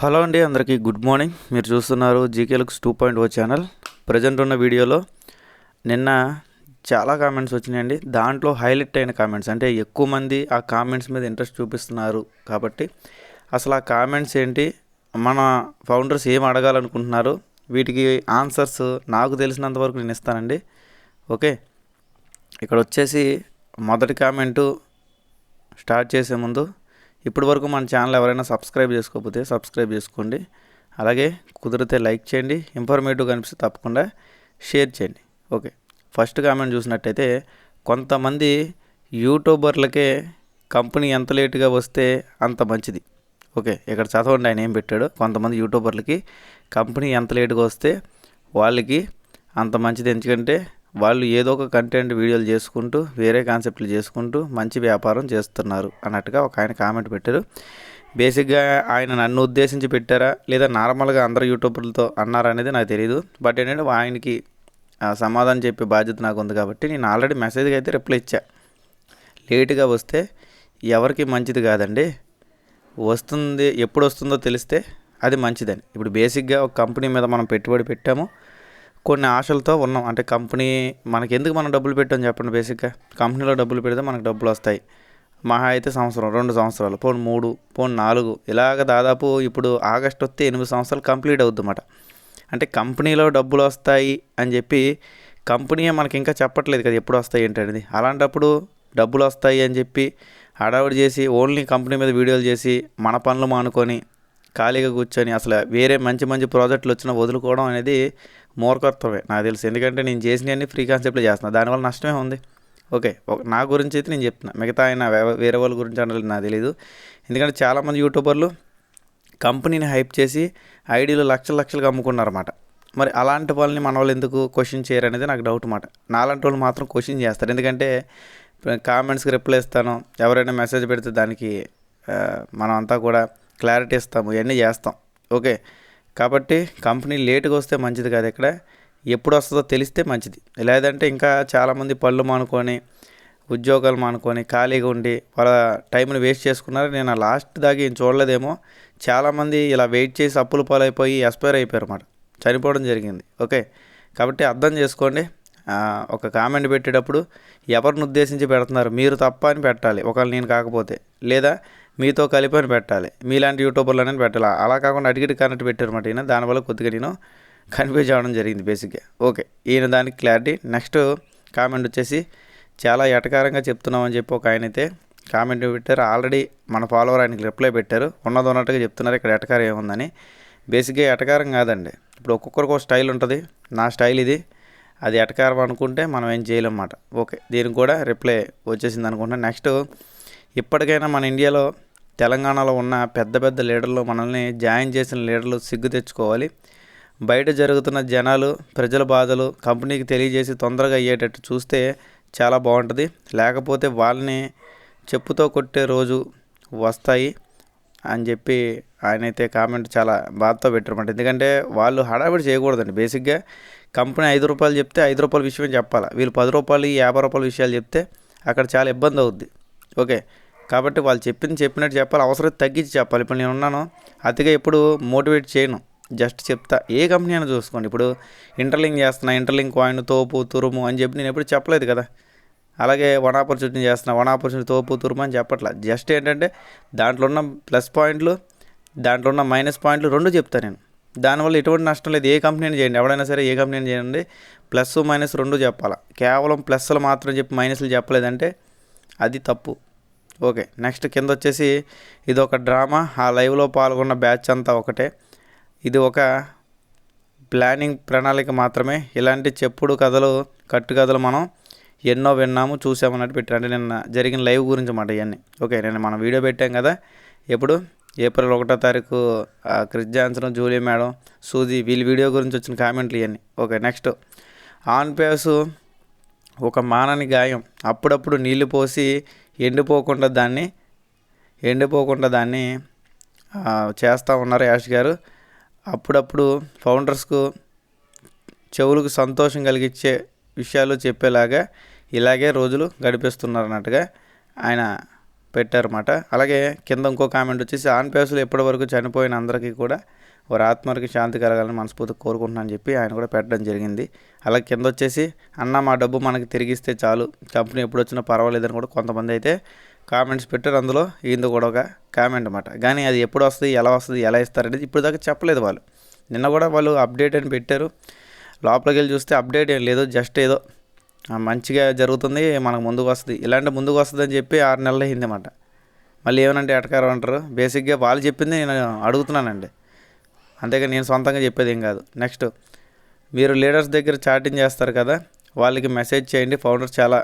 Hello అండి, అందరికీ good morning. మీరు చూస్తున్నారు జీకే లుక్స్ 2.0 ఛానల్. ప్రజెంట్ ఉన్న వీడియోలో నిన్న చాలా కామెంట్స్ వచ్చినాయండి. దాంట్లో హైలైట్ అయిన కామెంట్స్ అంటే ఎక్కువ మంది ఆ కామెంట్స్ మీద ఇంట్రెస్ట్ చూపిస్తున్నారు. కాబట్టి అసలు ఆ కామెంట్స్ ఏంటి, మన ఫౌండర్స్ ఏం అడగాలనుకుంటున్నారు, వీటికి ఆన్సర్స్ నాకు తెలిసినంత వరకు నేను ఇస్తానండి. ఓకే, ఇక్కడ వచ్చేసి మొదటి కామెంటు స్టార్ట్ చేసే ముందు ఇప్పటి వరకు మన ఛానల్ ఎవరైనా సబ్స్క్రైబ్ చేసుకోకపోతే సబ్స్క్రైబ్ చేసుకోండి. అలాగే కుదిరితే లైక్ చేయండి. ఇన్ఫర్మేటివ్గా అనిపిస్తే తప్పకుండా షేర్ చేయండి. ఓకే, ఫస్ట్ కామెంట్ చూసినట్టయితే కొంతమంది యూట్యూబర్లకే కంపెనీ ఎంత లేటుగా వస్తే అంత మంచిది. ఓకే, ఇక్కడ చదవండి ఆయన ఏం పెట్టాడు. కొంతమంది యూట్యూబర్లకి కంపెనీ ఎంత లేటుగా వస్తే వాళ్ళకి అంత మంచిది, ఎందుకంటే వాళ్ళు ఏదో ఒక కంటెంట్ వీడియోలు చేసుకుంటూ వేరే కాన్సెప్ట్లు చేసుకుంటూ మంచి వ్యాపారం చేస్తున్నారు అన్నట్టుగా ఒక ఆయన కామెంట్ పెట్టారు. బేసిక్గా ఆయన నన్ను ఉద్దేశించి పెట్టారా లేదా నార్మల్గా అందరు యూట్యూబర్లతో అన్నారా అనేది నాకు తెలియదు. బట్ ఏంటంటే ఆయనకి సమాధానం చెప్పే బాధ్యత నాకు ఉంది కాబట్టి నేను ఆల్రెడీ మెసేజ్కి అయితే రిప్లై ఇచ్చా. లేటుగా వస్తే ఎవరికి మంచిది కాదండి, వస్తుంది ఎప్పుడు వస్తుందో తెలిస్తే అది మంచిదని. ఇప్పుడు బేసిక్గా ఒక కంపెనీ మీద మనం పెట్టుబడి పెట్టాము, కొన్ని ఆశలతో ఉన్నాం. అంటే కంపెనీ మనకి ఎందుకు మనం డబ్బులు పెట్టాం చెప్పండి. బేసిక్గా కంపెనీలో డబ్బులు పెడితే మనకు డబ్బులు వస్తాయి. మహా అయితే సంవత్సరం, 2 సంవత్సరాలు, పోను 3, పోను 4, ఇలాగ దాదాపు ఇప్పుడు ఆగస్ట్ వస్తే 8 సంవత్సరాలు కంప్లీట్ అవుద్దన్నమాట. అంటే కంపెనీలో డబ్బులు వస్తాయి అని చెప్పి కంపెనీయే మనకి ఇంకా చెప్పట్లేదు కదా ఎప్పుడు వస్తాయి ఏంటనేది. అలాంటప్పుడు డబ్బులు వస్తాయి అని చెప్పి హడావుడి చేసి ఓన్లీ కంపెనీ మీద వీడియోలు చేసి మన పనులు మానుకొని ఖాళీగా కూర్చొని అసలు వేరే మంచి మంచి ప్రాజెక్టులు వచ్చినా వదులుకోవడం అనేది మూర్ఖత్వమే నాకు తెలుసు. ఎందుకంటే నేను చేసినవన్నీ ఫ్రీ కాన్సెప్ట్లో చేస్తున్నా, దానివల్ల నష్టమే ఉంది. ఓకే, నా గురించి అయితే నేను చెప్తున్నా, మిగతా ఆయన వేరే వాళ్ళ గురించి అంటే నాకు తెలియదు. ఎందుకంటే చాలామంది యూట్యూబర్లు కంపెనీని హైప్ చేసి ఐడీలు లక్షలుగా అమ్ముకున్నారన్నమాట. మరి అలాంటి వాళ్ళని మన వాళ్ళు ఎందుకు క్వశ్చన్ చేయరు అనేది నాకు డౌట్ అన్నమాట. నాలాంటి వాళ్ళు మాత్రం క్వశ్చన్ చేస్తారు, ఎందుకంటే కామెంట్స్కి రిప్లై ఇస్తాను, ఎవరైనా మెసేజ్ పెడితే దానికి మనం అంతా కూడా క్లారిటీ ఇస్తాము, ఇవన్నీ చేస్తాం. ఓకే, కాబట్టి కంపెనీ లేటుగా వస్తే మంచిది కాదు, ఇక్కడ ఎప్పుడు వస్తుందో తెలిస్తే మంచిది. లేదంటే ఇంకా చాలామంది పళ్ళు మానుకొని ఉద్యోగాలు మానుకొని ఖాళీగా ఉండి వాళ్ళ టైంని వేస్ట్ చేసుకున్నారు. నేను లాస్ట్ దాకా ఏం చూడలేదేమో, చాలామంది ఇలా వెయిట్ చేసి అప్పుల పాలైపోయి ఎక్స్పైర్ అయిపోయారు అన్నమాట, చనిపోవడం జరిగింది. ఓకే, కాబట్టి అర్థం చేసుకోండి. ఒక కామెంట్ పెట్టేటప్పుడు ఎవరిని ఉద్దేశించి పెడుతున్నారు, మీరు తప్ప అని పెట్టాలి ఒకవేళ నేను కాకపోతే, లేదా మీతో కలిపి అని పెట్టాలి, మీలాంటి యూట్యూబర్లు అనేది పెట్టాలి. అలా కాకుండా అడిగిటి కనెక్ట్ పెట్టారన్నమాట ఈయన. దానివల్ల కొద్దిగా నేను కన్ఫ్యూజ్ అవ్వడం జరిగింది బేసిక్గా. ఓకే, ఈయన దానికి క్లారిటీ. నెక్స్ట్ కామెంట్ వచ్చేసి చాలా ఎటకారంగా చెప్తున్నామని చెప్పి ఒక ఆయన అయితే కామెంట్ పెట్టారు. ఆల్రెడీ మన ఫాలోవర్ ఆయనకి రిప్లై పెట్టారు, ఉన్నది ఉన్నట్టుగా చెప్తున్నారు ఇక్కడ ఎటకారం ఏముందని. బేసిక్గా ఎటకారం కాదండి, ఇప్పుడు ఒక్కొక్కరికి ఒక స్టైల్ ఉంటుంది. నా స్టైల్ ఇది, అది ఎటకారం అనుకుంటే మనం ఏం చేయలేమన్నమాట. ఓకే, దీనికి కూడా రిప్లై వచ్చేసింది అనుకుంటున్నాను. నెక్స్ట్, ఇప్పటికైనా మన ఇండియాలో తెలంగాణలో ఉన్న పెద్ద పెద్ద లీడర్లు, మనల్ని జాయిన్ చేసిన లీడర్లు సిగ్గు తెచ్చుకోవాలి. బయట జరుగుతున్న జనాలు ప్రజల బాధలు కంపెనీకి తెలియజేసి తొందరగా అయ్యేటట్టు చూస్తే చాలా బాగుంటుంది. లేకపోతే వాళ్ళని చెప్పుతో కొట్టే రోజు వస్తాయి అని చెప్పి ఆయనైతే కామెంట్ చాలా బాధతో పెట్టారన్నమాట. ఎందుకంటే వాళ్ళు హడావిడి చేయకూడదండి. బేసిక్గా కంపెనీ 5 రూపాయలు చెప్తే 5 రూపాయల విషయం చెప్పాలి. వీళ్ళు 10 రూపాయలు 50 రూపాయల విషయాలు చెప్తే అక్కడ చాలా ఇబ్బంది అవుద్ది. ఓకే, కాబట్టి వాళ్ళు చెప్పినట్టు చెప్పాలి, అవసరం తగ్గించి చెప్పాలి. ఇప్పుడు నేను ఉన్నాను, అతిగా ఎప్పుడు మోటివేట్ చేయను, జస్ట్ చెప్తా. ఏ కంపెనీ అయినా చూసుకోండి, ఇప్పుడు ఇంటర్లింక్ చేస్తున్నా, ఇంటర్లింక్ కాయిన్ తోపు తురుము అని చెప్పి నేను ఎప్పుడు చెప్పలేదు కదా. అలాగే వన్ ఆపర్చునిటీ చేస్తున్నా, వన్ ఆపర్చునిటీ తోపు తురుము అని చెప్పట్లా. జస్ట్ ఏంటంటే దాంట్లో ఉన్న ప్లస్ పాయింట్లు, దాంట్లో ఉన్న మైనస్ పాయింట్లు రెండు చెప్తాను నేను. దానివల్ల ఎటువంటి నష్టం లేదు. ఏ కంపెనీ చేయండి, ఎవడైనా సరే ఏ కంపెనీ చేయండి, ప్లస్ మైనస్ రెండు చెప్పాలి. కేవలం ప్లస్లు మాత్రం చెప్పి మైనస్లు చెప్పలేదంటే అది తప్పు. ఓకే, నెక్స్ట్ కింద వచ్చేసి ఇది ఒక డ్రామా, ఆ లైవ్లో పాల్గొన్న బ్యాచ్ అంతా ఒకటే, ఇది ఒక ప్లానింగ్ ప్రణాళిక మాత్రమే, ఇలాంటి చెప్పుడు కథలు కట్టు కథలు మనం ఎన్నో విన్నాము చూసామన్నట్టు పెట్టారు. అంటే నిన్న జరిగిన లైవ్ గురించి అన్నమాట ఇవన్నీ. ఓకే, నేను మనం వీడియో పెట్టాం కదా, ఎప్పుడు ఏప్రిల్ 1వ తారీఖు Chris Johnson, Julie madam, Susie, వీళ్ళ వీడియో గురించి వచ్చిన కామెంట్లు ఇవన్నీ. ఓకే, నెక్స్ట్ ఆన్ పేసు ఒక మానని గాయం, అప్పుడప్పుడు నీళ్లు పోసి ఎండిపోకుండా దాన్ని చేస్తూ ఉన్నారు యాష్ గారు. అప్పుడప్పుడు ఫౌండర్స్కు చెవులకు సంతోషం కలిగించే విషయాలు చెప్పేలాగా ఇలాగే రోజులు గడిపిస్తున్నారు అన్నట్టుగా ఆయన పెట్టారన్నమాట. అలాగే కింద ఇంకో కామెంట్ వచ్చేసి ఆన్ పేసులు ఎప్పటి వరకు చనిపోయిన అందరికీ కూడా వారి ఆత్మకి శాంతి కలగాలని మనస్ఫూర్తిగా కోరుకుంటున్నాను అని చెప్పి ఆయన కూడా పెట్టడం జరిగింది. అలాగే కింద వచ్చేసి అన్న మా డబ్బు మనకి తిరిగిస్తే చాలు, కంపెనీ ఎప్పుడు వచ్చినా పర్వాలేదని కూడా కొంతమంది అయితే కామెంట్స్ పెట్టారు. అందులో ఈయనది కూడా ఒక కామెంట్ అన్నమాట. కానీ అది ఎప్పుడు వస్తుంది, ఎలా ఇస్తారనేది ఇప్పుడు దాకా చెప్పలేదు వాళ్ళు. నిన్న కూడా వాళ్ళు అప్డేట్ అని పెట్టారు. లోపలికి వెళ్ళి చూస్తే అప్డేట్ ఏం లేదు, జస్ట్ ఏదో మంచిగా జరుగుతుంది, మనకు ముందుకు వస్తుంది, ఇలాంటి ముందుకు వస్తుంది అని చెప్పి 6 నెలలు అయింది అన్నమాట. మళ్ళీ ఏమనంటే ఎటకారం అంటారు. బేసిక్గా వాళ్ళు చెప్పింది నేను అడుగుతున్నానండి, అంతేగా నేను సొంతంగా చెప్పేది ఏం కాదు. నెక్స్ట్, మీరు లీడర్స్ దగ్గర చాటింగ్ చేస్తారు కదా, వాళ్ళకి మెసేజ్ చేయండి, ఫౌండర్స్ చాలా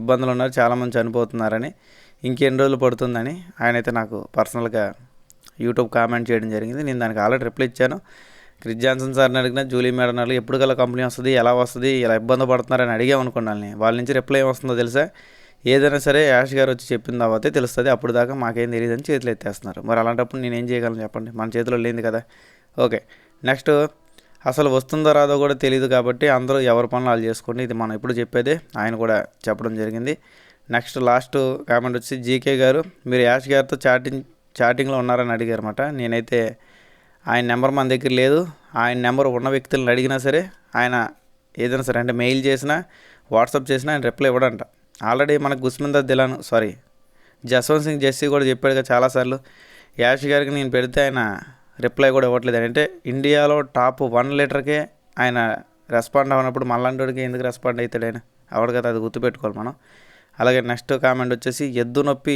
ఇబ్బందులు ఉన్నారు, చాలామంది చనిపోతున్నారని, ఇంకెన్ని రోజులు పడుతుందని ఆయన అయితే నాకు పర్సనల్గా యూట్యూబ్ కామెంట్ చేయడం జరిగింది. నేను దానికి ఆల్రెడీ రిప్లై ఇచ్చాను. క్రిస్ జాన్సన్ సార్ని అడిగినా, జూలీ మేడం అడిగి ఎప్పుడు కల్లా కంపెనీ వస్తుంది, ఎలా వస్తుంది, ఇలా ఇబ్బంది పడుతున్నారని అడిగామనుకున్నాను. వాళ్ళ నుంచి రిప్లై ఏమొస్తుందో తెలుసా, ఏదైనా సరే యాష్ గారు వచ్చి చెప్పిన తర్వాతే తెలుస్తుంది, అప్పుడు దాకా మాకేం తెలియదని చేతులు ఎత్తేస్తున్నారు. మరి అలాంటప్పుడు నేనేం చేయగలను చెప్పండి, మన చేతిలో లేనిది కదా. ఓకే, నెక్స్ట్, అసలు వస్తుందో రాదో కూడా తెలియదు కాబట్టి అందరూ ఎవరి పనులు వాళ్ళు చేసుకోండి, ఇది మనం ఎప్పుడు చెప్పేదే, ఆయన కూడా చెప్పడం జరిగింది. నెక్స్ట్ లాస్ట్ కామెంట్ వచ్చి జీకే గారు, మీరు యాష్ గారితో చాటింగ్లో ఉన్నారని అడిగారు అన్నమాట. నేనైతే ఆయన నెంబర్ మన దగ్గర లేదు, ఆయన నెంబర్ ఉన్న వ్యక్తులను అడిగినా సరే, ఆయన ఏదైనా సరే అంటే మెయిల్ చేసినా వాట్సాప్ చేసినా ఆయన రిప్లై ఇవ్వడంట. ఆల్రెడీ మనకు గుస్మిందర్ దిలాన్ జస్వంత్ సింగ్ జెస్సీ కూడా చెప్పాడుగా చాలాసార్లు, యాష్ గారికి నేను పెడితే ఆయన రిప్లై కూడా ఇవ్వట్లేదు. అంటే ఇండియాలో టాప్ 1 లీటర్కే ఆయన రెస్పాండ్ అవ్వనప్పుడు మళ్ళంటోడికి ఎందుకు రెస్పాండ్ అవుతాడు ఆయన, అవడు కదా, అది గుర్తుపెట్టుకోవాలి మనం. అలాగే నెక్స్ట్ కామెంట్ వచ్చేసి, ఎద్దు నొప్పి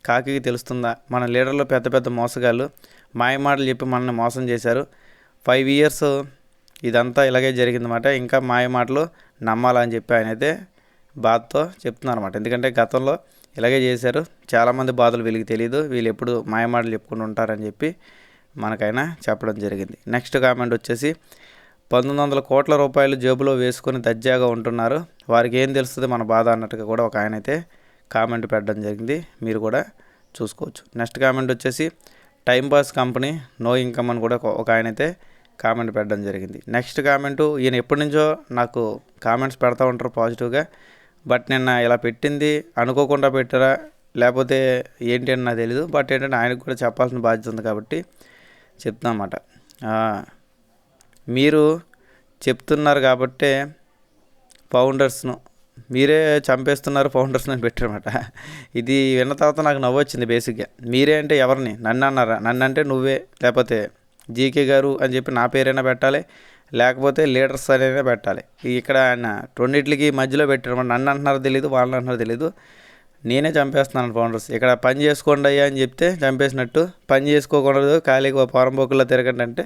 కాకి తెలుస్తుందా, మన లీడర్లు పెద్ద పెద్ద మోసగాళ్ళు మాయమాటలు చెప్పి మనల్ని మోసం చేశారు. 5 years ఇదంతా ఇలాగే జరిగిందన్నమాట, ఇంకా మాయమాటలు నమ్మాలని చెప్పి ఆయన అయితే బాధతో చెప్తున్నారు అన్నమాట. ఎందుకంటే గతంలో ఇలాగే చేశారు, చాలామంది బాధలు వీళ్ళకి తెలియదు, వీళ్ళు ఎప్పుడు మాయమాటలు చెప్పుకుంటూ ఉంటారని చెప్పి మనకైనా చెప్పడం జరిగింది. నెక్స్ట్ కామెంట్ వచ్చేసి, 1900 కోట్ల రూపాయలు జేబులో వేసుకొని దర్జాగా ఉంటున్నారు, వారికి ఏం తెలుస్తుంది మన బాధ అన్నట్టుగా కూడా ఒక ఆయన అయితే కామెంట్ పెట్టడం జరిగింది, మీరు కూడా చూసుకోవచ్చు. నెక్స్ట్ కామెంట్ వచ్చేసి, టైంపాస్ కంపెనీ నో ఇన్కమ్ అని కూడా ఒక ఆయన అయితే కామెంట్ పెట్టడం జరిగింది. నెక్స్ట్ కామెంటు, ఈయన ఎప్పటి నుంచో నాకు కామెంట్స్ పెడతా ఉంటారు పాజిటివ్గా, బట్ నిన్న ఇలా పెట్టింది అనుకోకుండా పెట్టారా లేకపోతే ఏంటి అని నాకు తెలీదు, బట్ ఏంటంటే ఆయనకు కూడా చెప్పాల్సిన బాధ్యత ఉంది కాబట్టి చెప్తున్నా అన్నమాట. మీరు చెప్తున్నారు కాబట్టే ఫౌండర్స్ను మీరే చంపేస్తున్నారు, ఫౌండర్స్ని పెట్టారన్నమాట. ఇది విన్న తర్వాత నాకు నవ్వు వచ్చింది. బేసిక్గా మీరే అంటే ఎవరిని, నన్ను అన్నారా, నన్ను అంటే నువ్వే, లేకపోతే జీకే గారు అని చెప్పి నా పేరైనా పెట్టాలి, లేకపోతే లీడర్స్ అనేది పెట్టాలి. ఇక్కడ ఆయన రెండింటికి మధ్యలో పెట్టారన్నమాట. నన్ను అంటున్నారో తెలియదు, వాళ్ళని అంటున్నారో తెలియదు, నేనే చంపేస్తున్నాను ఫౌండర్స్. ఇక్కడ పని చేసుకోండి అయ్యా అని చెప్తే చంపేసినట్టు, పని చేసుకోకూడదు ఖాళీగా పొరంబోకుల్లో తిరగండి అంటే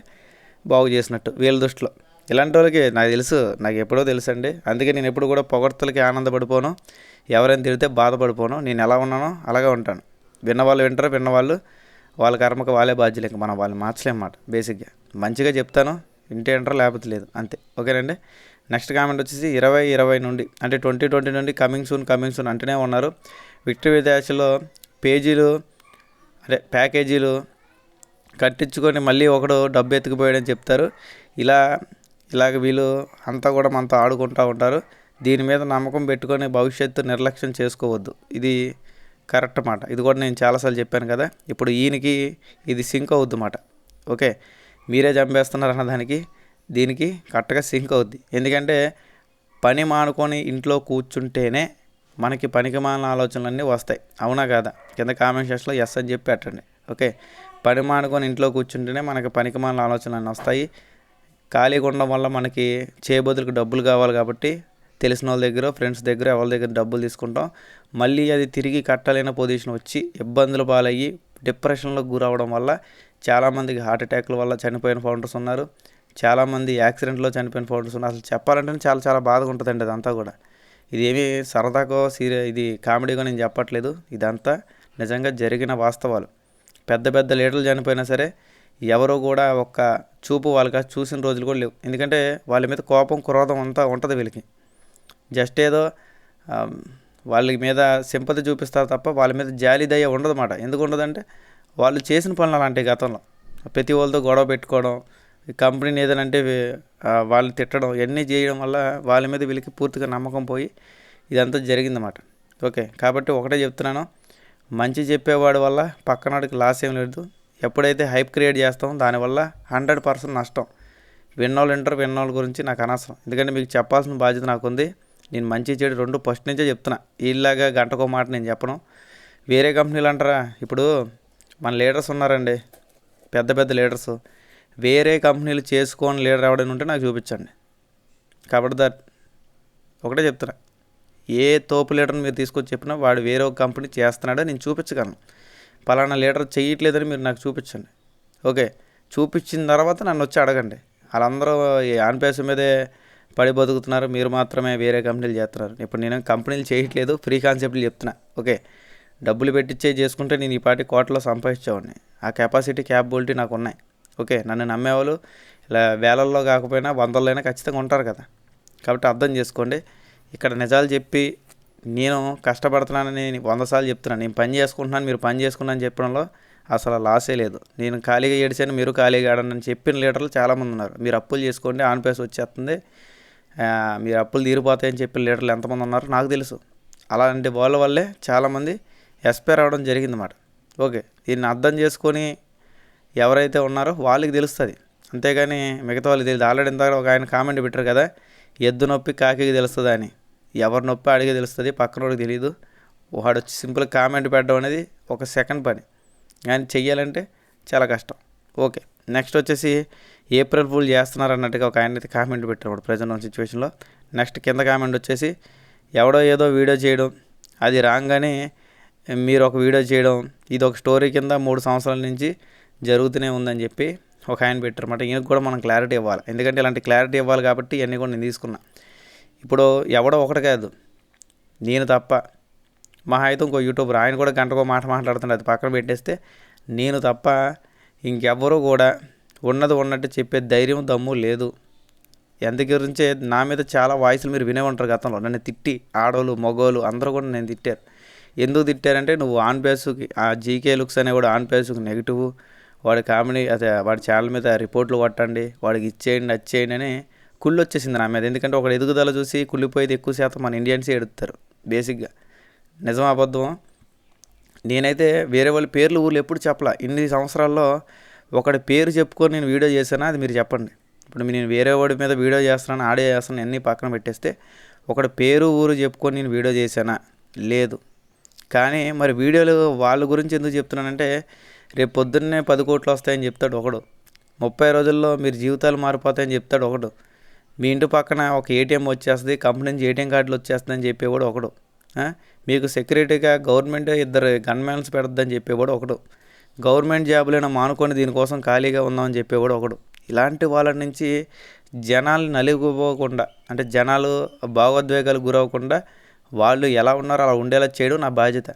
బాగు చేసినట్టు వీళ్ళ దృష్టిలో. ఇలాంటి వాళ్ళకి నాకు తెలుసు, నాకు ఎప్పుడో తెలుసు అండి. అందుకే నేను ఎప్పుడు కూడా పొగడ్తలకి ఆనందపడిపోను, ఎవరైనా తిడితే బాధపడిపోను. నేను ఎలా ఉన్నానో అలాగే ఉంటాను. విన్నవాళ్ళు వింటారు, విన్నవాళ్ళు వాళ్ళ కర్మకు వాళ్ళే బాధ్యులు, ఇంకా మనం వాళ్ళని మార్చలేమన్నమాట. బేసిక్గా మంచిగా చెప్తాను, ఇంటి అంటారు, లేకపోతే లేదు, అంతే. ఓకేనండి. నెక్స్ట్ కామెంట్ వచ్చేసి 2020 నుండి అంటే 2020 నుండి కమింగ్ సూన్ అంటూనే ఉన్నారు. విక్టరీ విదేశాల్లో ప్యాకేజీలు కట్టించుకొని మళ్ళీ ఒకడు డబ్బు ఎత్తుకుపోయాడని చెప్తారు. ఇలాగ వీళ్ళు అంతా కూడా మనతో ఆడుకుంటూ ఉంటారు. దీని మీద నమ్మకం పెట్టుకొని భవిష్యత్తు నిర్లక్ష్యం చేసుకోవద్దు, ఇది కరెక్ట్ మాట. ఇది కూడా నేను చాలాసార్లు చెప్పాను కదా. ఇప్పుడు ఈయనకి ఇది సింక్ అవుద్ది మాట. ఓకే, మీరే చంపేస్తున్నారు అన్నదానికి దీనికి కరెక్ట్గా సింక్ అవుద్ది. ఎందుకంటే పని మానుకొని ఇంట్లో కూర్చుంటేనే మనకి పనికిమాలిన ఆలోచనలన్నీ వస్తాయి, అవునా కాదా? కింద కామెంట్ సెక్షన్లో ఎస్ అని చెప్పి పెట్టండి. ఓకే, పని మానుకొని ఇంట్లో కూర్చుంటేనే మనకి పనికిమాలిన ఆలోచనలన్నీ వస్తాయి. ఖాళీగా ఉండడం వల్ల మనకి చేయబదులకు డబ్బులు కావాలి కాబట్టి తెలిసిన వాళ్ళ దగ్గర, ఫ్రెండ్స్ దగ్గర, ఎవరి దగ్గర డబ్బులు తీసుకుంటాం. మళ్ళీ అది తిరిగి కట్టలేని పొజిషన్ వచ్చి ఇబ్బందులు పాలయ్యి డిప్రెషన్లోకి గురవడం వల్ల చాలామందికి హార్ట్ అటాక్ల వల్ల చనిపోయిన ఫౌండర్స్ ఉన్నారు, చాలామంది యాక్సిడెంట్లో చనిపోయిన ఫౌండర్స్ ఉన్నారు. అసలు చెప్పాలంటే చాలా చాలా బాధగా ఉంటుందండి అదంతా కూడా. ఇదేమీ సరదాకో ఇది కామెడీగా నేను చెప్పట్లేదు, ఇదంతా నిజంగా జరిగిన వాస్తవాలు. పెద్ద పెద్ద లీడర్లు చనిపోయినా సరే ఎవరో కూడా ఒక్క చూపు వాళ్ళకి చూసిన రోజులు కూడా లేవు. ఎందుకంటే వాళ్ళ మీద కోపం, క్రోధం అంతా ఉంటుంది వీళ్ళకి. జస్ట్ ఏదో వాళ్ళ మీద సింపతి చూపిస్తారు తప్ప వాళ్ళ మీద జాలి దయ ఉండదన్నమాట. ఎందుకు ఉండదంటే వాళ్ళు చేసిన పనులు అలాంటి గతంలో ప్రతి వాళ్ళతో గొడవ పెట్టుకోవడం, కంపెనీని ఏదనంటే వాళ్ళు తిట్టడం, ఇవన్నీ చేయడం వల్ల వాళ్ళ మీద వీళ్ళకి పూర్తిగా నమ్మకం పోయి ఇదంతా జరిగిందన్నమాట. ఓకే, కాబట్టి ఒకటే చెప్తున్నాను, మంచి చెప్పేవాడి వల్ల పక్కనోడికి లాస్ ఏం లేదు. ఎప్పుడైతే హైప్ క్రియేట్ చేస్తామో దానివల్ల 100% నష్టం. విన్నోళ్ళు వింటారు, విన్నోళ్ళ గురించి నాకు అనవసరం. ఎందుకంటే మీకు చెప్పాల్సిన బాధ్యత నాకుంది. నేను మంచి చెడు రెండు ఫస్ట్ నుంచే చెప్తున్నా. వీళ్ళలాగా గంటకో మాట నేను చెప్పను. వేరే కంపెనీలు అంటారా, ఇప్పుడు మన లీడర్స్ ఉన్నారండి, పెద్ద పెద్ద లీడర్స్, వేరే కంపెనీలు చేసుకొని లీడర్ ఎవడైనా ఉంటే నాకు చూపించండి. కాబట్టి ఒకటే చెప్తున్నా, ఏ తోపు లీడర్ని మీరు తీసుకొచ్చి చెప్పినా వాడు వేరే ఒక కంపెనీ చేస్తున్నాడో నేను చూపించగలను. పలానా లీడర్ చేయట్లేదని మీరు నాకు చూపించండి. ఓకే, చూపించిన తర్వాత నన్ను వచ్చి అడగండి. వాళ్ళందరూ ఆన్ పేస్ మీదే పడి బతుకుతున్నారు, మీరు మాత్రమే వేరే కంపెనీలు చేస్తున్నారు. ఇప్పుడు నేను కంపెనీలు చేయట్లేదు, ఫ్రీ కాన్సెప్ట్లు చెప్తున్నా. ఓకే, డబ్బులు పెట్టించే చేసుకుంటే నేను ఈ పాటి కోట్లలో సంపాదించేవాడిని. ఆ కెపాసిటీ క్యాపబిలిటీ నాకు ఉన్నాయి. ఓకే, నన్ను నమ్మేవాళ్ళు ఇలా వేలల్లో కాకపోయినా వందలైనా ఖచ్చితంగా ఉంటారు కదా. కాబట్టి అర్థం చేసుకోండి. ఇక్కడ నిజాలు చెప్పి నేను కష్టపడుతున్నానని 100 సార్లు చెప్తున్నాను. నేను పని చేసుకుంటున్నాను, మీరు పని చేసుకున్నాను చెప్పడంలో అసలు లాసే లేదు. నేను ఖాళీగా ఏడిచాను, మీరు ఖాళీగా ఆడని చెప్పిన లీడర్లు చాలామంది ఉన్నారు. మీరు అప్పులు చేసుకోండి, ఆన్ పేస్ వచ్చేస్తుంది, మీరు అప్పులు తీరిపోతాయని చెప్పిన లీడర్లు ఎంతమంది ఉన్నారు నాకు తెలుసు. అలాంటి వాళ్ళ వల్లే చాలామంది ఎస్పైర్ అవ్వడం జరిగిందన్నమాట. ఓకే, దీన్ని అర్థం చేసుకొని ఎవరైతే ఉన్నారో వాళ్ళకి తెలుస్తుంది, అంతేగాని మిగతా వాళ్ళకి తెలియదు. ఆల్రెడీ ఇందాక ఒక ఆయన కామెంట్ పెట్టారు కదా, ఎద్దు నొప్పి కాకికి తెలుస్తుంది అని. ఎవరి నొప్పి అడిగే తెలుస్తుంది, పక్కనోడికి తెలియదు. వాడు వచ్చి సింపుల్ కామెంట్ పెట్టడం అనేది ఒక సెకండ్ పని, కానీ చెయ్యాలంటే చాలా కష్టం. ఓకే, నెక్స్ట్ వచ్చేసి ఏప్రిల్ ఫుల్ చేస్తున్నారు అన్నట్టుగా ఒక ఆయన అయితే కామెంట్ పెట్టారు ప్రజెంట్ ఉన్న సిచ్యువేషన్లో. నెక్స్ట్ కింద కామెంట్ వచ్చేసి ఎవడో ఏదో వీడియో చేయడం, అది రాగానే మీరు ఒక వీడియో చేయడం, ఇది ఒక స్టోరీ కింద 3 సంవత్సరాల నుంచి జరుగుతూనే ఉందని చెప్పి ఒక ఆయన పెట్టారన్నమాట. ఈయనకు కూడా మనం క్లారిటీ ఇవ్వాలి, ఎందుకంటే ఇలాంటి క్లారిటీ ఇవ్వాలి కాబట్టి ఇవన్నీ కూడా నేను తీసుకున్నా. ఇప్పుడు ఎవడో ఒకటి కాదు, నేను తప్ప మహా అయితే ఇంకో యూట్యూబర్, ఆయన కూడా గంటకో మాట మాట్లాడుతుండే, అది పక్కన పెట్టేస్తే నేను తప్ప ఇంకెవ్వరూ కూడా ఉన్నది ఉన్నట్టు చెప్పే ధైర్యం దమ్ము లేదు. ఎందు గురించే నా మీద చాలా వాయిస్లు మీరు వినే ఉంటారు గతంలో. నన్ను తిట్టి ఆడోళ్ళు మగోళ్ళు అందరూ కూడా నేను తిట్టారు. ఎందుకు తిట్టారంటే, నువ్వు ఆన్ పేస్కి ఆ జీకే లుక్స్ అనే కూడా ఆన్ పేస్కి నెగిటివ్, వాడి కామెడీ అదే వాడి ఛానల్ మీద రిపోర్ట్లు కొట్టండి, వాడికి ఇచ్చేయండి వచ్చేయండి అని కుళ్ళు వచ్చేసింది నా మీద. ఎందుకంటే ఒకడు ఎదుగుదల చూసి కుళ్ళిపోయేది ఎక్కువ శాతం మన ఇండియన్సే ఎడుతారు బేసిక్గా. నిజం అబద్ధం, నేనైతే వేరే వాళ్ళ పేర్లు ఊర్లు ఎప్పుడు చెప్పలా. ఇన్ని సంవత్సరాల్లో ఒకటి పేరు చెప్పుకొని నేను వీడియో చేశానా అది మీరు చెప్పండి. ఇప్పుడు నేను వేరే వాడి మీద వీడియో చేస్తున్నాను, ఆడే చేస్తున్నాను, అన్నీ పక్కన పెట్టేస్తే ఒకటి పేరు ఊరు చెప్పుకొని నేను వీడియో చేశానా? లేదు. కానీ మరి వీడియోలు వాళ్ళ గురించి ఎందుకు చెప్తున్నానంటే, రేపు పొద్దున్నే 10 కోట్లు వస్తాయని చెప్తాడు ఒకడు, 30 రోజుల్లో మీరు జీవితాలు మారిపోతాయని చెప్తాడు ఒకడు, మీ ఇంటి పక్కన ఒక ఏటీఎం వచ్చేస్తుంది, కంపెనీ నుంచి ఏటీఎం కార్డులు వచ్చేస్తుందని చెప్పేవాడు ఒకడు, మీకు సెక్యూరిటీగా గవర్నమెంట్ 2 గన్మ్యాన్స్ పెడద్దని చెప్పేవాడు ఒకడు, గవర్నమెంట్ జాబులైనా మానుకొని దీనికోసం ఖాళీగా ఉందామని చెప్పేవాడు ఒకడు. ఇలాంటి వాళ్ళ నుంచి జనాలు నలిగిపోకుండా, అంటే జనాలు భావోద్వేగాలు గురవ్వకుండా వాళ్ళు ఎలా ఉన్నారో అలా ఉండేలా చేయడం నా బాధ్యత.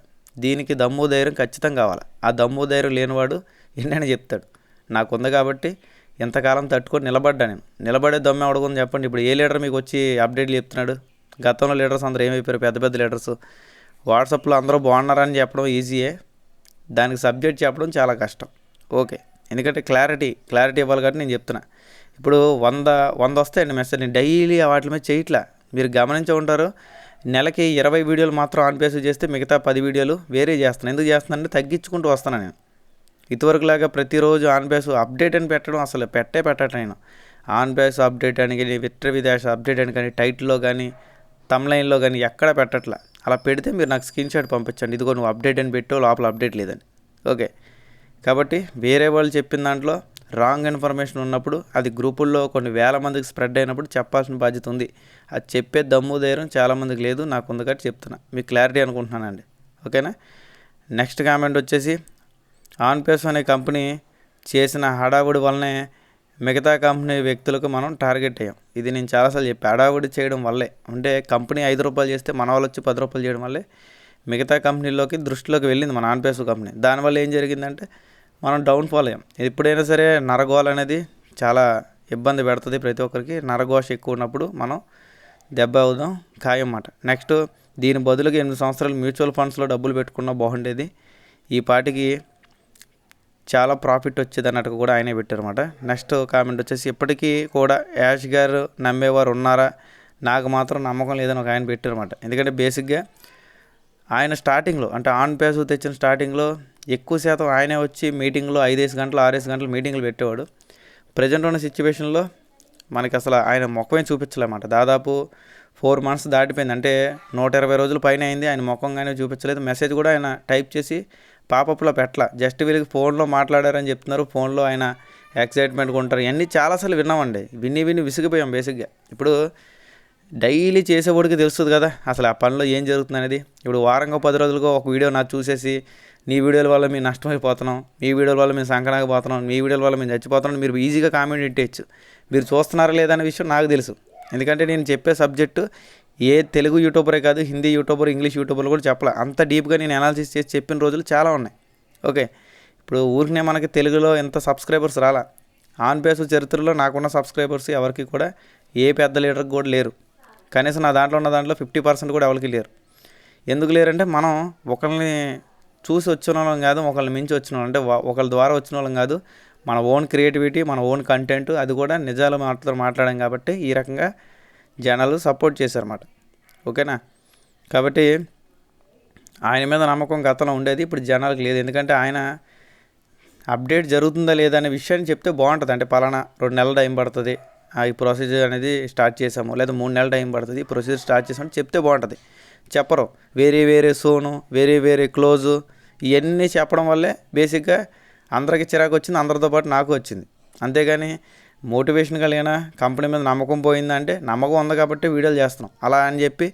దీనికి దమ్ము ధైర్యం ఖచ్చితంగా కావాలి. ఆ దమ్ము ధైర్యం లేనివాడు ఎన్నైనా చెప్తాడు. నాకుంది కాబట్టి ఎంతకాలం తట్టుకొని నిలబడ్డా. నేను నిలబడే దమ్ము ఎవడుకుంది చెప్పండి. ఇప్పుడు ఏ లీడర్ మీకు వచ్చి అప్డేట్లు చెప్తున్నాడు? గతంలో లీడర్స్ అందరూ ఏమైపోయారు? పెద్ద పెద్ద లీడర్స్ వాట్సాప్లో అందరూ బాగున్నారని చెప్పడం ఈజీయే, దానికి సబ్జెక్ట్ చెప్పడం చాలా కష్టం. ఓకే, ఎందుకంటే క్లారిటీ ఇవ్వాలి కాబట్టి నేను చెప్తున్నా. ఇప్పుడు 100 వస్తాయండి మెసేజ్, నేను డైలీ వాటి మీద చేయట్లా. మీరు గమనించే ఉంటారు, నెలకి 20 వీడియోలు మాత్రం ఆన్ పేస్ చేస్తే మిగతా 10 వీడియోలు వేరే చేస్తున్నాను. ఎందుకు చేస్తున్నానంటే తగ్గించుకుంటూ వస్తాను నేను. ఇదివరకులాగా ప్రతిరోజు ఆన్ పేస్ అప్డేట్ అని పెట్టడం అసలు పెట్టట్లేదు నేను. ఆన్ పేస్ అప్డేట్ అని కానీ, విట్ర విదేశ అప్డేట్ అని కానీ, టైటిల్లో కానీ తమ్లైన్లో కానీ ఎక్కడ పెట్టట్లా. అలా పెడితే మీరు నాకు స్క్రీన్ షాట్ పంపించండి, ఇదిగో నువ్వు అప్డేట్ అని పెట్టు, లోపల అప్డేట్ లేదని. ఓకే, కాబట్టి వేరే వాళ్ళు చెప్పిన దాంట్లో రాంగ్ ఇన్ఫర్మేషన్ ఉన్నప్పుడు అది గ్రూపుల్లో కొన్ని వేల మందికి స్ప్రెడ్ అయినప్పుడు చెప్పాల్సిన బాధ్యత ఉంది. అది చెప్పే దమ్ము ధైర్యం చాలామందికి లేదు, నాకు ఉంది కాబట్టి చెప్తున్నా. మీకు క్లారిటీ అనుకుంటున్నానండి. ఓకేనా. నెక్స్ట్ కామెంట్ వచ్చేసి, ఆన్ పేస్ అనే కంపెనీ చేసిన హడావుడి వల్లనే మిగతా కంపెనీ వ్యక్తులకు మనం టార్గెట్ అయ్యాం. ఇది నేను చాలాసార్లు చెప్పి, హడావుడి చేయడం వల్లే, అంటే కంపెనీ 5 రూపాయలు చేస్తే మన వాళ్ళు వచ్చి 10 రూపాయలు చేయడం వల్లే మిగతా కంపెనీలోకి దృష్టిలోకి వెళ్ళింది మన ఆన్ పేస్ కంపెనీ. దానివల్ల ఏం జరిగిందంటే మనం డౌన్ఫాల్ అయ్యాం. ఎప్పుడైనా సరే నరగోళ అనేది చాలా ఇబ్బంది పెడుతుంది ప్రతి ఒక్కరికి. నరఘోష ఎక్కువ ఉన్నప్పుడు మనం దెబ్బ అవుదాం ఖాయం అన్నమాట. నెక్స్ట్, దీని బదులుగా 8 సంవత్సరాలు మ్యూచువల్ ఫండ్స్లో డబ్బులు పెట్టుకున్నా బాగుండేది, ఈ పాటికి చాలా ప్రాఫిట్ వచ్చేది అన్నట్టు కూడా ఆయనే పెట్టారన్నమాట. నెక్స్ట్ కామెంట్ వచ్చేసి, ఇప్పటికీ కూడా యాష్ గారు నమ్మేవారు ఉన్నారా? నాకు మాత్రం నమ్మకం లేదని ఒక ఆయన పెట్టారన్నమాట. ఎందుకంటే బేసిక్గా ఆయన స్టార్టింగ్లో అంటే ఆన్ పేస్ తెచ్చిన స్టార్టింగ్లో ఎక్కువ శాతం ఆయనే వచ్చి మీటింగ్లో 5 గంటలు 6 గంటలు మీటింగ్లు పెట్టేవాడు. ప్రజెంట్ ఉన్న సిచ్యువేషన్లో మనకి అసలు ఆయన ముఖమే చూపించలేమాట. దాదాపు 4 months దాటిపోయింది, అంటే 120 రోజుల పైన అయింది. ఆయన ముఖంగానే చూపించలేదు. మెసేజ్ కూడా ఆయన టైప్ చేసి పాపప్లో పెట్టలా. జస్ట్ వీళ్ళకి ఫోన్లో మాట్లాడారని చెప్తున్నారు. ఫోన్లో ఆయన ఎక్సైట్మెంట్గా ఉంటారు. ఇవన్నీ చాలాసార్లు విన్నామండి. విని విసిగిపోయాం బేసిక్గా. ఇప్పుడు డైలీ చేసేవాడికి తెలుస్తుంది కదా అసలు ఆ పనిలో ఏం జరుగుతుంది అనేది. ఇప్పుడు వారంగా 10 రోజులుగా ఒక వీడియో నాకు చూసేసి నీ వీడియోల వల్ల మేము నష్టమైపోతున్నాం, మీ వీడియోల వల్ల మేము సంకనాకపోతున్నాం, మీ వీడియోల వల్ల మేము చచ్చిపోతున్నాం మీరు ఈజీగా కామెంట్ ఇట్టేయచ్చు. మీరు చూస్తున్నారా లేదా అనే విషయం నాకు తెలుసు. ఎందుకంటే నేను చెప్పే సబ్జెక్టు ఏ తెలుగు యూట్యూబరే కాదు, హిందీ యూట్యూబర్, ఇంగ్లీష్ యూట్యూబర్లు కూడా చెప్పలే. అంత డీప్గా నేను అనాలిసిస్ చేసి చెప్పిన రోజులు చాలా ఉన్నాయి. ఓకే, ఇప్పుడు ఊరికనే మనకి తెలుగులో ఎంత సబ్స్క్రైబర్స్ రాలా. ఆన్ పేస్ చరిత్రలో నాకున్న సబ్స్క్రైబర్స్ ఎవరికి కూడా ఏ పెద్ద లీడర్కి కూడా లేరు. కనీసం నా దాంట్లో ఉన్న దాంట్లో 50% కూడా ఎవరికి లేరు. ఎందుకు లేరంటే మనం ఒకరిని చూసి వచ్చిన వాళ్ళం కాదు, ఒకరిని మించి వచ్చిన వాళ్ళం, అంటే ఒకరి ద్వారా వచ్చిన వాళ్ళం కాదు. మన ఓన్ క్రియేటివిటీ, మన ఓన్ కంటెంట్, అది కూడా నిజాలు మాట్లాడాం కాబట్టి ఈ రకంగా జనాలు సపోర్ట్ చేశారన్నమాట. ఓకేనా, కాబట్టి ఆయన మీద నమ్మకం గతంలో ఉండేది, ఇప్పుడు జనాలకు లేదు. ఎందుకంటే ఆయన అప్డేట్ జరుగుతుందా లేదా అనే విషయాన్ని చెప్తే బాగుంటుంది. అంటే పలానా 2 నెలల టైం పడుతుంది ఈ ప్రొసీజర్ అనేది స్టార్ట్ చేసాము, లేదా 3 నెలల టైం పడుతుంది ఈ ప్రొసీజర్ స్టార్ట్ చేసాము చెప్తే బాగుంటుంది. చెప్పరు. వేరే సోను, వేరే క్లోజు, ఇవన్నీ చెప్పడం వల్లే బేసిక్గా అందరికీ చిరాకు వచ్చింది, అందరితో పాటు నాకు వచ్చింది. అంతేగాని మోటివేషన్ కలిగిన కంపెనీ మీద నమ్మకం పోయిందంటే నమ్మకం ఉంది కాబట్టి వీడియోలు చేస్తున్నాం. అలా అని చెప్పి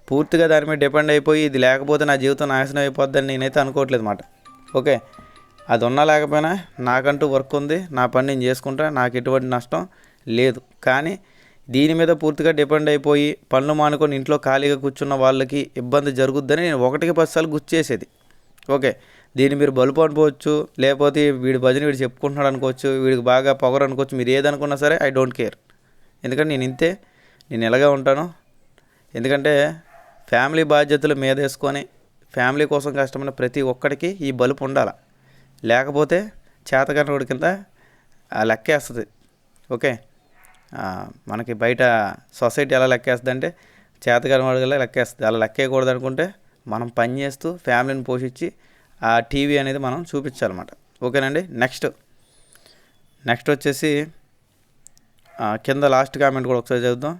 పూర్తిగా దాని మీద డిపెండ్ అయిపోయి ఇది లేకపోతే నా జీవితం నాశనం అయిపోద్దని నేనైతే అనుకోవట్లేదు అన్నమాట. ఓకే, అది ఉన్నా లేకపోయినా నాకంటూ వర్క్ ఉంది, నా పని నేను చేసుకుంటా, నాకు ఎటువంటి నష్టం లేదు. కానీ దీని మీద పూర్తిగా డిపెండ్ అయిపోయి పనులు మానుకొని ఇంట్లో ఖాళీగా కూర్చున్న వాళ్ళకి ఇబ్బంది జరుగుద్దని నేను 1కి 10 సార్లు గుర్తు చేసేది. ఓకే, దీన్ని మీరు బలుపు అనుకోవచ్చు, లేకపోతే వీడి భజన వీడు చెప్పుకుంటున్నాడు అనుకోవచ్చు, వీడికి బాగా పొగరు అనుకోవచ్చు, మీరు ఏదనుకున్నా సరే ఐ డోంట్ కేర్. ఎందుకంటే నేను ఎలాగా ఉంటాను. ఎందుకంటే ఫ్యామిలీ బాధ్యతలు మీద వేసుకొని ఫ్యామిలీ కోసం కష్టమైన ప్రతి ఒక్కడికి ఈ బలుపు ఉండాలి. లేకపోతే చేతకానివాడి కింద లెక్కేస్తుంది. ఓకే, మనకి బయట సొసైటీ ఎలా లెక్కేస్తుంది అంటే చేతకానివాడిగా లెక్కేస్తుంది. అలా లెక్కేయకూడదు అనుకుంటే మనం పని చేస్తూ ఫ్యామిలీని పోషించి ఆ టీవీ అనేది మనం చూపించాలన్నమాట. ఓకేనండి, నెక్స్ట్ వచ్చేసి కింద లాస్ట్ కామెంట్ కూడా ఒకసారి చదువుదాం.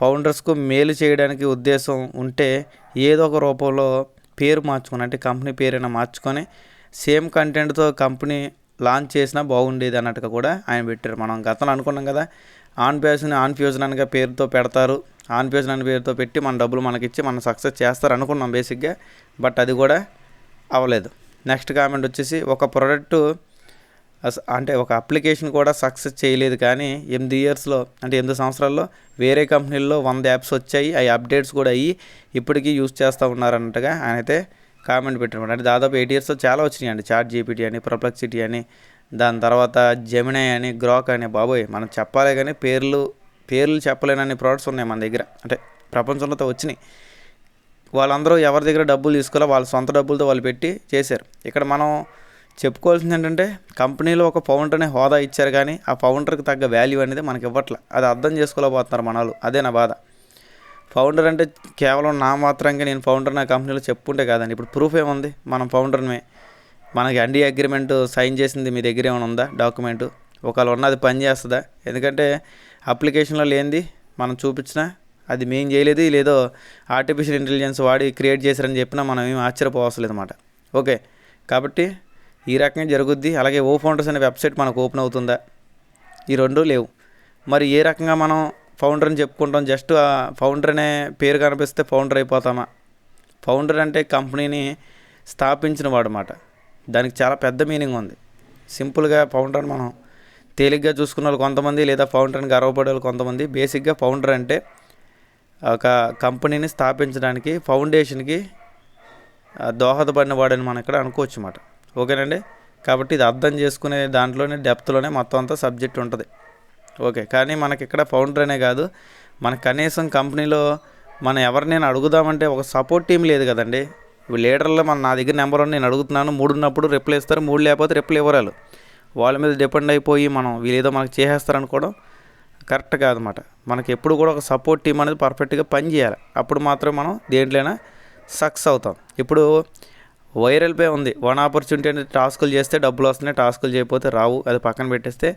ఫౌండర్స్కు మేలు చేయడానికి ఉద్దేశం ఉంటే ఏదో ఒక రూపంలో పేరు మార్చుకొని, అంటే కంపెనీ పేరైనా మార్చుకొని సేమ్ కంటెంట్తో కంపెనీ లాంచ్ చేసినా బాగుండేది అన్నట్టుగా కూడా ఆయన పెట్టారు. మనం గతంలో అనుకున్నాం కదా, ఆన్ పేస్ని ఆన్ ఫ్యూజన్ అనగా పేరుతో పెడతారు, ఆన్ ఫ్యూజన్ అనే పేరుతో పెట్టి మన డబ్బులు మనకిచ్చి మనం సక్సెస్ చేస్తారు అనుకున్నాం బేసిక్గా. బట్ అది కూడా అవ్వలేదు. నెక్స్ట్ కామెంట్ వచ్చేసి ఒక ప్రోడక్ట్ అంటే ఒక అప్లికేషన్ కూడా సక్సెస్ చేయలేదు, కానీ 8 సంవత్సరాల్లో వేరే కంపెనీల్లో 100 యాప్స్ వచ్చాయి, అవి అప్డేట్స్ కూడా అయ్యి ఇప్పటికీ యూజ్ చేస్తూ ఉన్నారన్నట్టుగా ఆయన అయితే కామెంట్ పెట్టారు. అంటే దాదాపు 8 yearsలో చాలా వచ్చినాయండి. చాట్ జీపీటీ అని, పర్ప్లెక్సిటీ అని, దాని తర్వాత జెమినై అని, గ్రాక్ అని. బాబోయ్, మనం చెప్పాలి కానీ పేర్లు చెప్పలేనన్ని ప్రోడక్ట్స్ ఉన్నాయి మన దగ్గర, అంటే ప్రపంచంలో వచ్చినాయి. వాళ్ళందరూ ఎవరి దగ్గర డబ్బులు తీసుకోవాలో వాళ్ళ సొంత డబ్బులతో వాళ్ళు పెట్టి చేశారు. ఇక్కడ మనం చెప్పుకోవాల్సింది ఏంటంటే కంపెనీలో ఒక ఫౌండర్ అనే హోదా ఇచ్చారు, కానీ ఆ ఫౌండర్కి తగ్గ వాల్యూ అనేది మనకి ఇవ్వట్లే. అది అర్థం చేసుకోలేకపోతున్నారు మనలు. అదే నా బాధ. ఫౌండర్ అంటే కేవలం నా మాత్రంగా నేను ఫౌండర్ నా కంపెనీలో చెప్పుకుంటే కాదండి. ఇప్పుడు ప్రూఫ్ ఏముంది? మనం ఫౌండర్మే. మనకి NDA అగ్రిమెంట్ సైన్ చేసింది మీ దగ్గర ఏమైనా ఉందా డాక్యుమెంటు? ఒకవేళ ఉన్నది పని చేస్తుందా? ఎందుకంటే అప్లికేషన్లో లేనిది మనం చూపించినా అది మేము చేయలేదు, లేదో ఆర్టిఫిషియల్ ఇంటెలిజెన్స్ వాడి క్రియేట్ చేశారని చెప్పినా మనం ఏం ఆశ్చర్యపోవసలేదు అన్నమాట. ఓకే, కాబట్టి ఈ రకంగా జరుగుద్ది. అలాగే ఫౌండర్స్ అనే వెబ్సైట్ మనకు ఓపెన్ అవుతుందా? ఈ రెండూ లేవు. మరి ఏ రకంగా మనం ఫౌండర్ అని చెప్పుకుంటాం? జస్ట్ ఆ ఫౌండర్ అనే పేరు కనిపిస్తే ఫౌండర్ అయిపోతామా? ఫౌండర్ అంటే కంపెనీని స్థాపించిన వాడు అన్నమాట. దానికి చాలా పెద్ద మీనింగ్ ఉంది. సింపుల్గా ఫౌండర్ మనం తేలిగ్గా చూసుకున్న వాళ్ళు కొంతమంది, లేదా ఫౌండర్ని గర్వపడే వాళ్ళు కొంతమంది. బేసిక్గా ఫౌండర్ అంటే ఒక కంపెనీని స్థాపించడానికి ఫౌండేషన్కి దోహదపడిన వాడని మనం ఇక్కడ అనుకోవచ్చు అన్నమాట. ఓకేనండి, కాబట్టి ఇది అర్థం చేసుకునే దాంట్లోనే డెప్త్లోనే మొత్తం అంతా సబ్జెక్ట్ ఉంటుంది. ఓకే, కానీ మనకి ఇక్కడ ఫౌండర్ అనే కాదు, మన కనీసం కంపెనీలో మనం ఎవరినైనా అడుగుదామంటే ఒక సపోర్ట్ టీం లేదు కదండి. ఇప్పుడు లీడర్లో నా దగ్గర నెంబర్ 1 నేను అడుగుతున్నాను, 3 ఉన్నప్పుడు రిప్లై ఇస్తారు, 3 లేకపోతే రిప్లై ఇవ్వరాలు. వాళ్ళ మీద డిపెండ్ అయిపోయి మనం వీళ్ళేదో మనకు చేసేస్తారనుకోవడం కరెక్ట్ కాదన్నమాట. మనకి ఎప్పుడు కూడా ఒక సపోర్ట్ టీం అనేది పర్ఫెక్ట్గా పని చేయాలి. అప్పుడు మాత్రం మనం దేంట్లోనైనా సక్సెస్ అవుతాం. ఇప్పుడు వైరల్ పే ఉంది, వన్ ఆపర్చునిటీ అనేది టాస్కులు చేస్తే డబ్బులు వస్తున్నాయి, టాస్కులు చేయకపోతే రావు, అది పక్కన పెట్టేస్తే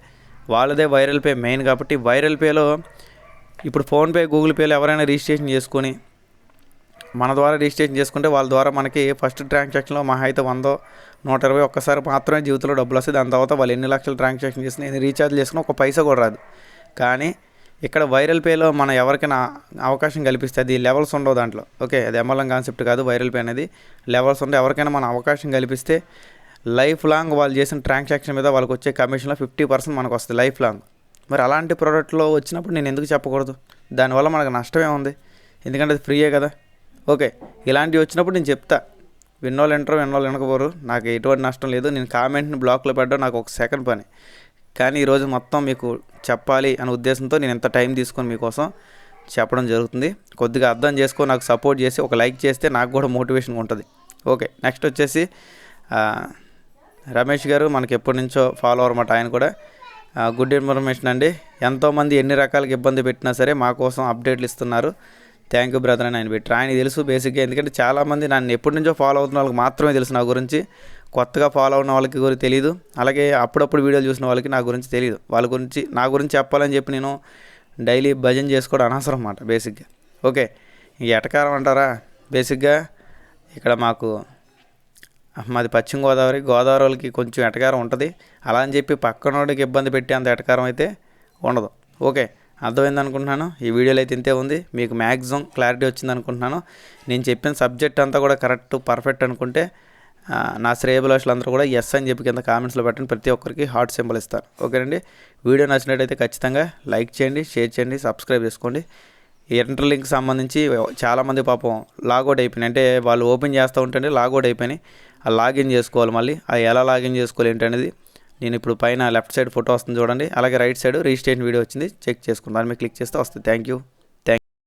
వాళ్ళదే వైరల్ పే మెయిన్. కాబట్టి వైరల్ పేలో ఇప్పుడు ఫోన్పే, గూగుల్ పేలో ఎవరైనా రిజిస్ట్రేషన్ చేసుకొని మన ద్వారా రిజిస్ట్రేషన్ చేసుకుంటే వాళ్ళ ద్వారా మనకి ఫస్ట్ ట్రాన్సాక్షన్లో మహా అయితే 100, 120 ఒక్కసారి మాత్రమే జీవితంలో డబ్బులు వస్తాయి. దాని తర్వాత వాళ్ళు ఎన్ని లక్షలు ట్రాన్సాక్షన్ చేసినా, ఎన్ని రీఛార్జ్ చేసుకున్నా ఒక పైసా కూడా రాదు. కానీ ఇక్కడ వైరల్ పేలో మనం ఎవరికైనా అవకాశం కల్పిస్తే, అది లెవెల్స్ ఉండవు దాంట్లో. ఓకే, అది ఎంఎల్ఎం కాన్సెప్ట్ కాదు, వైరల్ పే అనేది లెవెల్స్ ఉంటే ఎవరికైనా మనం అవకాశం కల్పిస్తే లైఫ్ లాంగ్ వాళ్ళు చేసిన ట్రాన్సాక్షన్ మీద వాళ్ళకి వచ్చే కమిషన్లో 50% మనకు వస్తుంది లైఫ్ లాంగ్. మరి అలాంటి ప్రోడక్ట్లో వచ్చినప్పుడు నేను ఎందుకు చెప్పకూడదు? దానివల్ల మనకు నష్టమే ఉంది, ఎందుకంటే అది ఫ్రీయే కదా. ఓకే, ఇలాంటివి వచ్చినప్పుడు నేను చెప్తా, విన్నోళ్ళు వింటారు, విన్నోళ్ళు వినకపోరు, నాకు ఎటువంటి నష్టం లేదు. నేను కామెంట్ని బ్లాక్లో పెట్టడం నాకు ఒక సెకండ్ పని. కానీ ఈరోజు మొత్తం మీకు చెప్పాలి అనే ఉద్దేశంతో నేను ఎంత టైం తీసుకొని మీకోసం చెప్పడం జరుగుతుంది. కొద్దిగా అర్థం చేసుకొని నాకు సపోర్ట్ చేసి ఒక లైక్ చేస్తే నాకు కూడా మోటివేషన్గా ఉంటుంది. ఓకే, నెక్స్ట్ వచ్చేసి రమేష్ గారు మనకి ఎప్పటి నుంచో ఫాలోవర్ అన్నమాట. ఆయన కూడా గుడ్ ఇన్ఫర్మేషన్ అండి. ఎంతోమంది ఎన్ని రకాలుగా ఇబ్బంది పెట్టినా సరే మా కోసం అప్డేట్లు ఇస్తున్నారు. థ్యాంక్ యూ బ్రదర్ అని ఆయన పెట్టారు. ఆయన తెలుసు బేసిక్గా, ఎందుకంటే చాలామంది నన్ను ఎప్పటి నుంచో ఫాలో అవుతున్న వాళ్ళకి మాత్రమే తెలుసు నా గురించి. కొత్తగా ఫాలో అవున్న వాళ్ళకి గురించి తెలియదు, అలాగే అప్పుడప్పుడు వీడియోలు చూసిన వాళ్ళకి నా గురించి తెలియదు. వాళ్ళ గురించి నా గురించి చెప్పాలని చెప్పి నేను డైలీ భజన చేసుకోవడం అనవసరం అన్నమాట బేసిక్గా. ఓకే, ఈ ఎటకారం అంటారా? బేసిక్గా ఇక్కడ మాది పశ్చిమ గోదావరి, గోదావరి వాళ్ళకి కొంచెం ఎటకారం ఉంటుంది. అలా అని చెప్పి పక్కనోడికి ఇబ్బంది పెట్టి అంత ఎటకారం అయితే ఉండదు. ఓకే, అర్థమైంది అనుకుంటున్నాను. ఈ వీడియోలో అయితే ఇంతే ఉంది. మీకు మ్యాక్సిమం క్లారిటీ వచ్చింది అనుకుంటున్నాను. నేను చెప్పిన సబ్జెక్ట్ అంతా కూడా కరెక్ట్, పర్ఫెక్ట్ అనుకుంటే నా శ్రేయభిలాషులందరూ కూడా ఎస్ అని చెప్పి కింద కామెంట్స్లో పెట్టండి. ప్రతి ఒక్కరికి హార్ట్ సింబల్ ఇస్తారు. ఓకేనండి, వీడియో నచ్చినట్టయితే ఖచ్చితంగా లైక్ చేయండి, షేర్ చేయండి, సబ్స్క్రైబ్ చేసుకోండి. ఈ ఇంటర్లింక్ సంబంధించి చాలామంది పాపం లాగౌట్ అయిపోయినాయి, అంటే వాళ్ళు ఓపెన్ చేస్తూ ఉంటే లాగౌట్ అయిపోయినాయి. ఆ లాగిన్ చేసుకోవాలి, మళ్ళీ అది ఎలా లాగిన్ చేసుకోవాలి ఏంటనేది నేను ఇప్పుడు పైన లెఫ్ట్ సైడ్ ఫోటో వస్తుంది చూడండి, అలాగే రైట్ సైడ్ రిజిస్ట్రేషన్ వీడియో వచ్చింది, చెక్ చేసుకుని దాని మీద క్లిక్ చేస్తే వస్తుంది. Thank you.